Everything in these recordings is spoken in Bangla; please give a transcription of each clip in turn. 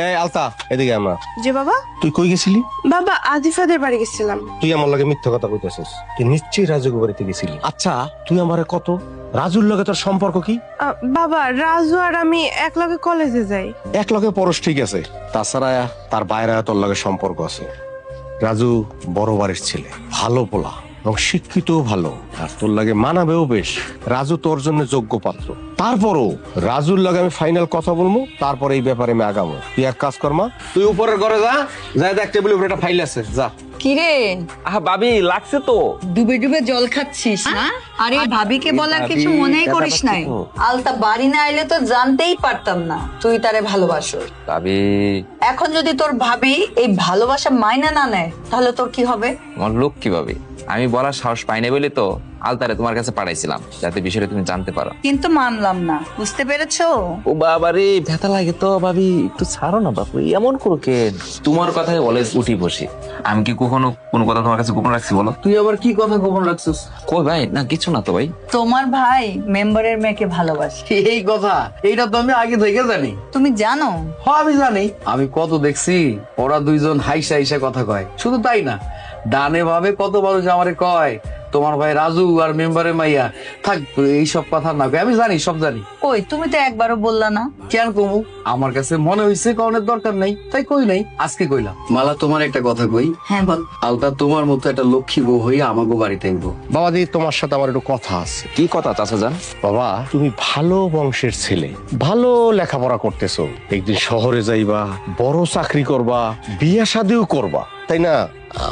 এই আলতা এদিকে আমা। যে বাবা, তুই কই গেছিলি? বাবা আদিফাদের বাড়ি গেছিলাম। তুই আমার লগে মিথ্যা কথা কইতেছিস। তুই নিশ্চয়ই রাজুর বাড়িতে গেছিলি। আচ্ছা তুই আমারে কত, রাজুর লগে তোর সম্পর্ক কি? বাবা রাজু আর আমি এক লগে কলেজে যাই। এক লগে পরশ ঠিক আছে, তাছাড়া তার বাইরে তোর লগে সম্পর্ক আছে। রাজু বড় বাড়ির ছেলে, ভালো পোলা এবং শিক্ষিতও ভালো, আর তোর লাগে মানাবেও বেশ। রাজু তোর জন্য যোগ্য পাত্র। তারপরও রাজুর লগে আমি ফাইনাল কথা বলবো, তারপরে এই ব্যাপারে আমি আগামো। তুই এক কাজ কর মা, তুই উপরের ঘরে যা, যাই দেখ টেবিলের উপরে একটা ফাইল আছে, যা। কিরে ভাবি লাগছে তো। ডুবে ডুবে জল খাচ্ছিস না? আরে ভাবিকে বলার কিছু মনেই করিস নাই। আলতা বাড়ি না আইলে তো জানতেই পারতাম না তুই তারে ভালোবাসো। ভাবি এখন যদি তোর ভাবি এই ভালোবাসা মাইনা না নেয় তাহলে তোর কি হবে? আমার লোক কি ভাবি, আমি বলার সাহস পাই না বলে তো আলতারে তোমার কাছে পাঠাইছিলাম, যাতে বিষয়টা তুমি জানতে পারো। কিন্তু মানলাম না, বুঝতে পেরেছো? ও বাবা রে, ব্যথা লাগে তো ভাবি, একটু ছাড়ো না বাপু, এমন করো কেন? তোমার কথায় অলওয়েজ উঠি বসি। আমি কি কখনো কোনো কথা তোমার কাছে গোপন রাখছি বলো? তুই আবার কি কথা গোপন রাখছিস? কই ভাই, না কিছু না তো ভাই। তোমার ভাই মেম্বারের মেয়েকে ভালোবাসে। এই কথা, এইটা তো আমি আগে থেকে জানি। তুমি জানো? হ্যাঁ আমি জানি, আমি কত দেখছি ওরা দুইজন হাইসা হাইসা কথা কয়। শুধু তাই না, ডানে ভাবে কত মানুষ আমারে কয় তোমার ভাই রাজু আর মেম্বারের মাইয়া। থাক এইসব কথা না কয়, আমি জানি, সব জানি। কই তুমি তো একবারও বললা না। কেন কমু? আমার কাছে মনে হয়েছে কারণের দরকার নাই, তাই কই নাই, আজকে কইলাম। মালা তোমার একটা কথা কই। হ্যাঁ বল। আলতা তোমার মতো একটা লক্ষ্মী বউ হইয়া আমাকে বাড়িতে আইবো। বাবাজি তোমার সাথে আমার একটু কথা আছে। কি কথা চাচা যান? বাবা তুমি ভালো বংশের ছেলে, ভালো লেখাপড়া করতেছো, একদিন শহরে যাইবা, বড় চাকরি করবা, বিয়ে শাদিও করবা, তাই না?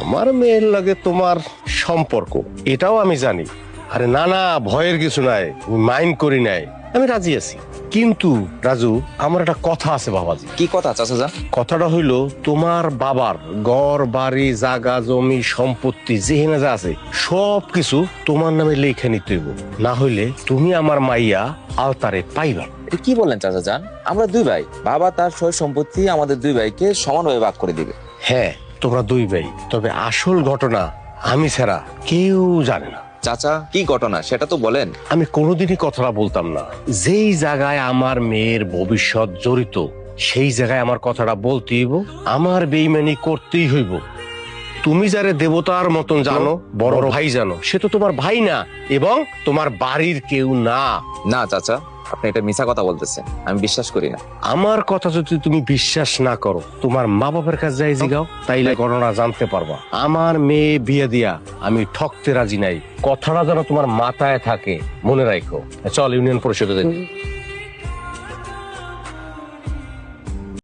আমার মেয়ের লাগে তোমার সম্পর্ক, এটাও আমি জানি। আরে না না, ভয়ের কিছু নাই, আমি মাইন্ড করি নাই, আমি রাজি আছি। কিন্তু রাজু আমার একটা কথা আছে বাবাজি। কি কথা চাচা যান? কথাটা হইলো তোমার বাবার ঘর বাড়ি জাগা জমি সম্পত্তি যেখানে যা আছে সবকিছু তোমার নামে লেখা নিতে হইব, না হইলে তুমি আমার মাইয়া আলতারে পাইবা। এটা কি বললেন চাচা যান? আমরা দুই ভাই, বাবা তার সয় সম্পত্তি আমাদের দুই ভাইকে সমানভাবে ভাগ করে দিবে। হ্যাঁ তোমরা দুই ভাই, তবে আসল ঘটনা আমি ছাড়া কেউ জানে না। চাচা কি ঘটনা সেটা তো বলেন। আমি কোনোদিনই কথাটা বলতাম না। যেই জায়গায় আমার মেয়ের ভবিষ্যৎ জড়িত সেই জায়গায় আমার কথাটা বলতেই হইব, আমার বেইমানি করতেই হইব। তুমি যারে দেবতার মতন জানো, বড় ভাই জানো, সে তো তোমার ভাই না এবং তোমার বাড়ির কেউ না। না চাচা, আপনি এটা মিছা কথা বলতেছেন, আমি বিশ্বাস করি না। আমার কথা যদি তুমি বিশ্বাস না করো, তোমার মা বাবার কাছে যাই জিগাও, তাইলে ঘটনা জানতে পারবা। আমার মেয়ে বিয়ে দিয়া আমি ঠকতে রাজি নাই, কথাটা যেন তোমার মাথায় থাকে, মনে রাখো। চল ইউনিয়ন পরিষদে যাই।